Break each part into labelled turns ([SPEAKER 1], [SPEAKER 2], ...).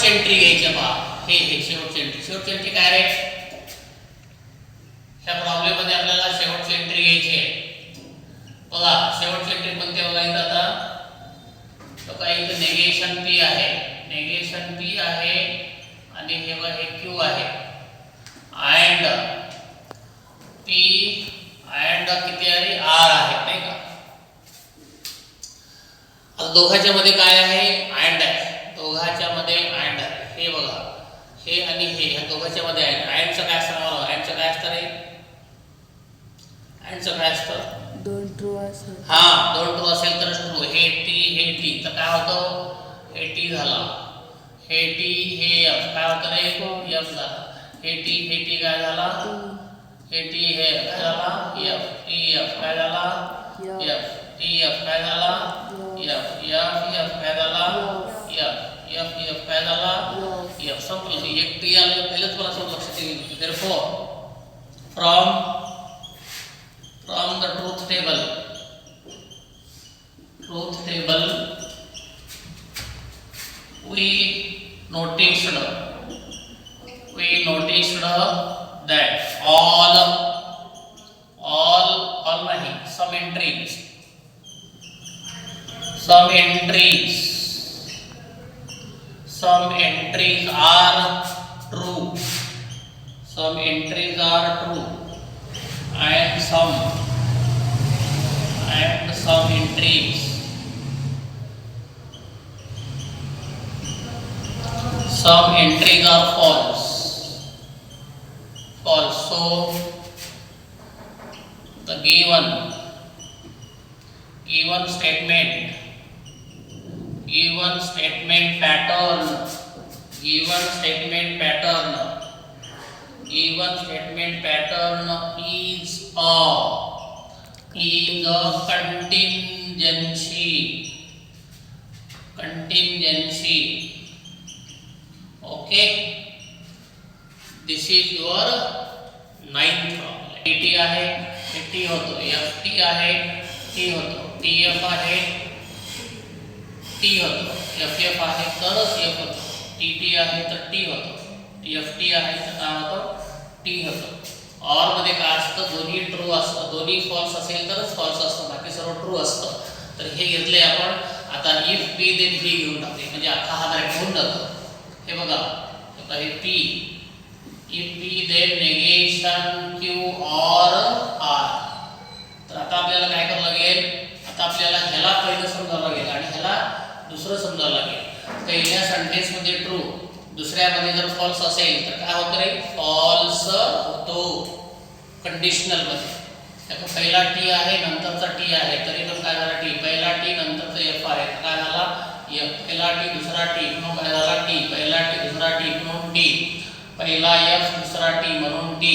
[SPEAKER 1] Entry घ्यायची पहा. हे शेवटची एंट्री काय रे? ह्या प्रॉब्लेम मध्ये आपल्याला शेवटची एंट्री घ्यायची आहे. बघा शेवटची एंट्री कोणती बघायचं आता. तो काही इथे नेगेशन p आहे, आणि हे बघा हे q आहे अँड p अँड किती आहे r आहे नाही का. आता दोघांच्या मध्ये काय आहे? अँड आहे. दोघांच्या मध्ये अँड आहे. हे बघा हे आणि हे ह्या दोघांच्या मध्ये आहे. अँडचं काय असणार? अँडचं काय असतं रे? अँडचं काय असतं?
[SPEAKER 2] दोन ट्रू असेल.
[SPEAKER 1] हा, दोन ट्रू असेल तर ट्रू. हे टी तर काय होतं? हे टी झाला. हे टी हे एफ काय होतं रे? एफ झाला. हे टी काय झाला? हे टी हे काय झाला? एफ. टी एफ काय झाला? एफ. टी एफ काय झाला? एफ. एफ काय झाला? एफ काय झाला? एफ. संपलं. एक टी आलं पहिलंच मला असं लक्षात येईल. Therefore from the truth table we noticed that all nahi some entries are true, and some entries are false. So the given statement pattern is a contingency. Okay, this is your 9th problem. T आहे हे T होतो, F T आहे T होतो, T F आहे T होतो, F F आहे तरच F होतो, टी टी आहे तर टी होतो, टी एफ टी आहे तर काय होतं? टी होतो. ऑर मध्ये काय असतं? दोन्ही ट्रू असतं. दोन्ही फॉल्स असेल तरच फॉल्स असतं, बाकी सर्व ट्रू असतं. तर हे घेतले आपण. आता इफ पी देन ही घेऊन टाकले म्हणजे अख्खा हा ब्रॅकेट होऊन जातो. हे बघा आता हे p, if p then negation q or r. तर आता आपल्याला काय करावं लागेल? आता आपल्याला ह्याला पहिलं समजावं लागेल आणि ह्याला दुसरं समजावं लागेल. पहिल्या सेंटेन्स मध्ये ट्रू, दुसऱ्यामध्ये जर फॉल्स असेल तर काय होतं रे? फॉल्स होतो कंडिशनल मध्ये. त्याचा पहिला टी आहे नंतरचा टी आहे तरी पण काय झाला? टी. पहिला टी नंतरचा एफ आहे काय झाला? एफ. पहिला टी दुसरा टी म्हणून काय झाला? टी. पहिला टी दुसरा टी म्हणून टी. पहिला एफ दुसरा टी म्हणून टी.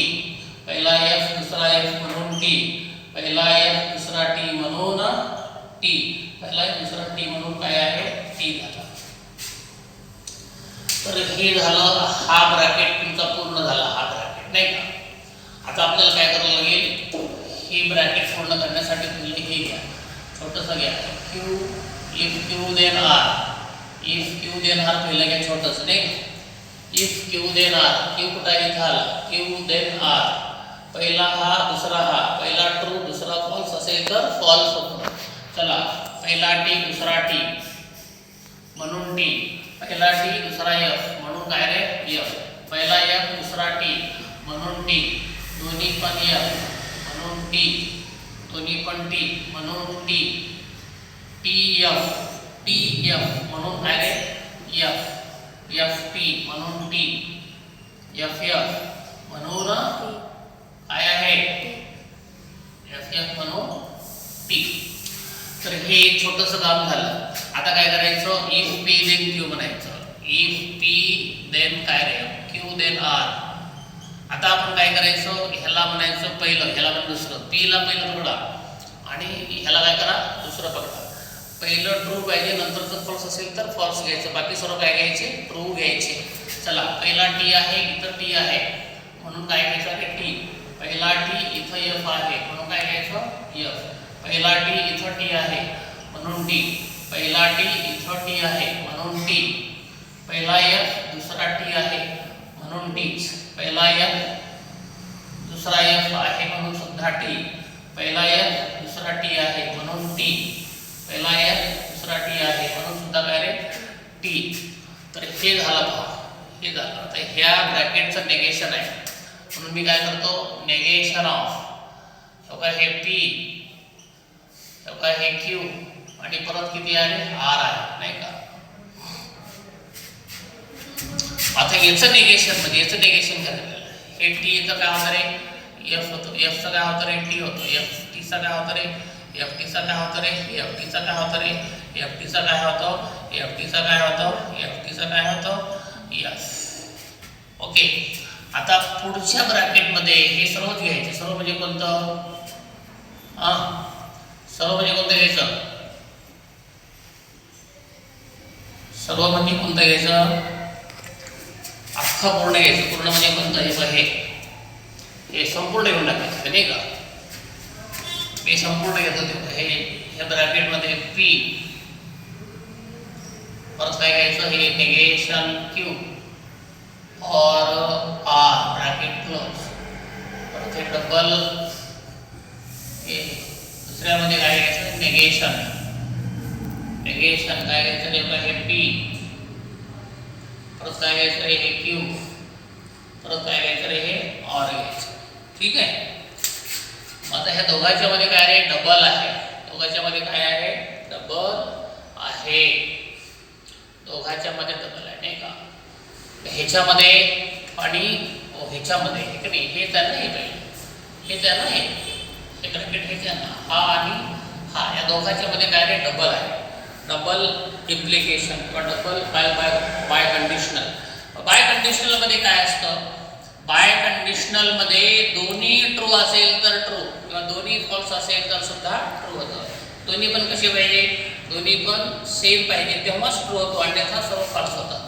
[SPEAKER 1] पहिला एफ दुसरा एफ म्हणून टी. पहिला एफ दुसरा टी म्हणून टी. पहिला एफ दुसरा टी म्हणून काय आहे? टी झाला. तर हे झालं. हा ब्रॅकेट तुमचा पूर्ण झाला. हा ब्रॅकेट नाही का. आता आपल्याला काय करावं लागेल? ही ब्रॅकेट पूर्ण करण्यासाठी तुम्ही हे घ्या, छोटंसं घ्या. Q, if q then r. If q then r पहिलं घ्या छोटंसं नाही. If q then r. Q कुठं आहे? इथं आला. Q then r. पहिला हा दुसरा हा. पहिला ट्रू दुसरा फॉल्स असेल तर फॉल्स होतो. चला पहिला टी दुसरा टी म्हणून टी. पहिला टी दुसरा एफ म्हणून काय रे? एफ. पहिला एफ दुसरा टी म्हणून टी. दोन्ही पण एफ म्हणून टी. दोन्ही पण टी म्हणून टी. टी एफ म्हणून काय रे? एफ. एफ टी म्हणून टी. एफ एफ म्हणून काय आहे? एफ एफ म्हणून टी. तर हे छोटंसं काम झालं. आता काय करायचं? इफ पी देन क्यू म्हणायचं. इफ पी देन काय रे? Q then R. आता आपण काय करायचं? ह्याला म्हणायचं पहिलं, ह्याला पण दुसरं. पी ला पहिलं पकडा आणि ह्याला काय करा? दुसरं पकडा. पहिलं ट्रू पाहिजे, नंतरचं फॉल्स असेल तर फॉल्स घ्यायचं, बाकी सर्व काय घ्यायचे? ट्रू घ्यायचे. चला पहिला टी आहे इथं टी आहे म्हणून काय घ्यायचं आहे? टी. पहिला टी इथं एफ आहे म्हणून काय घ्यायचं? एफ. पहिला टी इथं टी आहे म्हणून टी. पहिला टी इथं टी आहे म्हणून टी. पहिला एफ दुसरा टी आहे म्हणून टीच, पहिला एफ दुसरा एफ आहे म्हणून सुद्धा टी, पहिला एफ दुसरा टी आहे म्हणून टी, पहिला एफ दुसरा टी आहे म्हणून सुद्धा काय रे टी. तर हे झालं पहा, हे झालं. आता ह्या ब्रॅकेटचं निगेशन आहे म्हणून मी काय करतो, निगेशन ऑफ हे पी हे क्यू आणि परत किती आहे आर आहे नाही का. आता याचं निगेशन म्हणजे याचं निगेशन करायचं, हे टीचं काय होतं रे एफ होतं, एफचं काय होतं रे टी होतं, एफ टीचं काय होतं रे एफ टीचं काय होतं रे एफ टीचं काय होतं रे एफ टीचं काय होतं एफ टीचं काय होतं एफ टीचं काय होतं यस. ओके. आता पुढच्या ब्रॅकेटमध्ये हे सर्वच घ्यायचे. सर्व म्हणजे कोणतं, सर्व म्हणजे कोणतं घ्यायचं, सर्व म्हणजे कोणतं घ्यायचं, अख्खं पूर्ण घ्यायचं. पूर्ण म्हणजे कोणतं, हे संपूर्ण घेऊन टाकायचं नाही का. हे संपूर्ण घेतो तेव्हा हे ब्रॅकेटमध्ये पी परत काय घ्यायचं, हे निगेशन क्यू और आर ब्रॅकेट क्लोज, परत हे डबल, हे दुसऱ्यामध्ये काय घ्यायचं निगेशन, निगेशन काय घ्यायचं हे पी, परत काय घ्यायचं हे क्यू, परत काय घ्यायचं हे आर घ्यायचं. ठीक आहे. आता ह्या दोघांच्या मध्ये काय आहे डबल आहे, दोघांच्या मध्ये काय आहे डबल आहे, दोघांच्या मध्ये डबल आहे नाही का. ह्याच्यामध्ये आणि ह्याच्यामध्ये हे नाही, हे त्यांना हे पाहिजे, हे त्यांना हे ब्रॅकेट हे त्यांना हा आणि हा, या दोघांच्या मध्ये काय आहे डबल आहे. डबल इम्प्लिकेशन किंवा double biconditional. Biconditional मध्ये काय असतं, बाय कंडिशनल मध्ये दोन्ही ट्रू असेल तर ट्रू किंवा दोन्ही फॉल्स असेल तर सुद्धा ट्रू होतं. दोन्ही पण कसे पाहिजे, दोन्ही पण सेम पाहिजे तेव्हाच ट्रू होतो, अन्यथा सर्व फॉल्स होतात.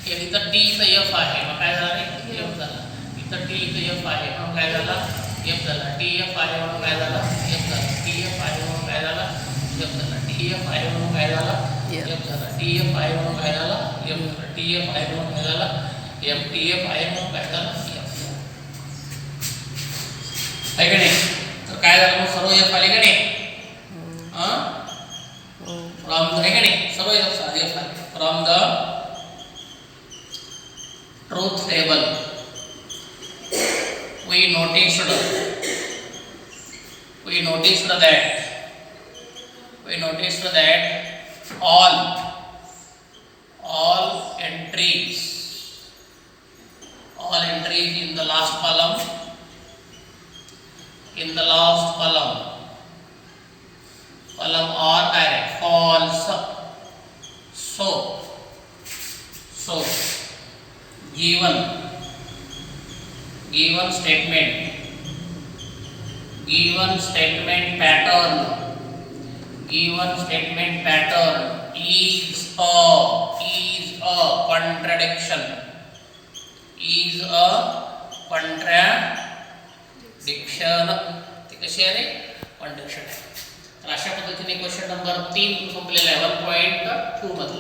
[SPEAKER 1] इथं टी इथं एफ आहे मग काय झालं एफ झाला, इथं टी इथं एफ आहे म्हणून काय झाला एफ झाला, टी एफ आहे म्हणून काय झाला एफ झाला, टी एफ आहे म्हणून काय झाला एफ झाला, टी एफ आहे म्हणून काय झाला एफ झाला, टी एफ आहे म्हणून काय झाला एफ झाला, टी एफ आहे म्हणून काय झाला एफ, टी एफ आहे म्हणून काय झाला एफ आहे का नाही. तर काय झालं मग सर्व एफ आले का नाही, फ्रॉम आहे का नाही, सर्व एफ आले from the truth table we noticed that all entries in the last column are direct false. So given statement pattern is a contradiction, ते कशी आहे रे कॉन्ट्रडिक्शन आहे. तर अशा पद्धतीने क्वेश्चन नंबर 3 संपलेला आहे 1.2 मधला.